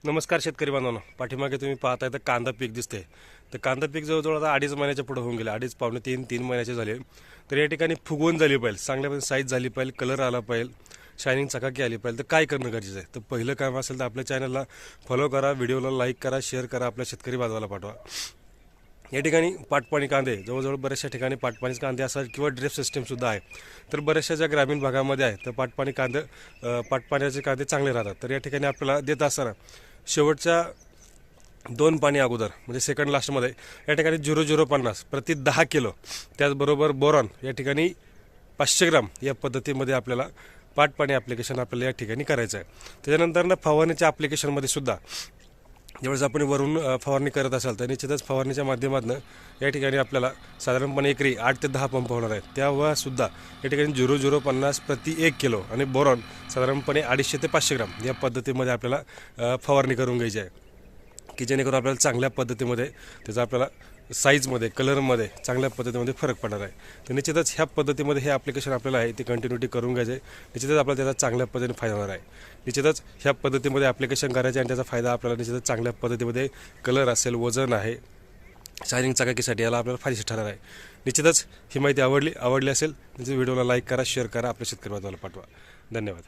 नमस्कार शेतकरी बांधवांनो, पाठीमागे तुम्ही पाहताय तर कांदा पीक दिसते. तर कांदा पीक जवळजवळ आता 2.5 महिन्याच्या पुढे होऊन गेले. 2.5 पावणे 3 महिन्याचे झाले. तर या ठिकाणी फुगवून झाली पाहिजे, चांगल्या साईज झाली पाहिजे, कलर आला पाहिजे, शायनिंग चकाकी आली पाहिजे. तर काय करणं गरजेचं आहे? तर पहिलं काम असेल तर आपल्या चॅनलला फॉलो करा, व्हिडिओला लाईक करा, शेअर करा, आपल्या शेतकरी बांधवाला पाठवा. या ठिकाणी पाटपाणी कांदे जवळजवळ बऱ्याचशा ठिकाणी पाटपाणीच कांदे असतात किंवा ड्रिप सिस्टीमसुद्धा आहे. तर बऱ्याचशा ज्या ग्रामीण भागामध्ये आहे तर पाटपाण्याचे कांदे चांगले राहतात. तर या ठिकाणी आपल्याला देत असताना शेवटच्या 2 पाणी अगोदर म्हणजे सेकंड लास्टमध्ये या ठिकाणी 0050 प्रति 10 किलो, त्याचबरोबर बोरॉन या ठिकाणी 500 ग्राम या पद्धतीमध्ये आपल्याला पाटपाणी ॲप्लिकेशन आपल्याला या ठिकाणी करायचं आहे. त्याच्यानंतर फवारणीच्या ॲप्लिकेशनमध्ये सुद्धा ज्यावेळेस आपण वरून फवारणी करत असाल तर निश्चितच फवारणीच्या माध्यमातून या ठिकाणी आपल्याला साधारणपणे एकरी 8 ते 10 पंप होणार आहेत. त्यावेळेसुद्धा या ठिकाणी 0050 प्रति 1 किलो आणि बोरॉन साधारणपणे 250 ते 500 ग्राम या पद्धतीमध्ये आपल्याला फवारणी करून घ्यायची आहे, की जेणेकरून आपल्याला चांगल्या पद्धतीमध्ये त्याचा आपल्याला साईजमध्ये कलरमध्ये चांगल्या पद्धतीमध्ये फरक पडणार आहे. तर निश्चितच ह्या पद्धतीमध्ये हे ॲप्लिकेशन आपल्याला आहे ते कंटिन्युटी करून घ्यायचे. निश्चितच आपल्याला त्याचा चांगल्या पद्धतीने फायदा होणार आहे. निश्चितच ह्या पद्धतीमध्ये ॲप्लिकेशन करायचे आणि त्याचा फायदा आपल्याला निश्चितच चांगल्या पद्धतीमध्ये कलर असेल, वजन आहे, शायनिंग चकाकीसाठी याला आपल्याला फायदेशीर ठरणार आहे. निश्चितच ही माहिती आवडली असेल तर व्हिडिओला लाईक करा, शेअर करा, आपल्या शेतकरी बांधवाला पाठवा. धन्यवाद.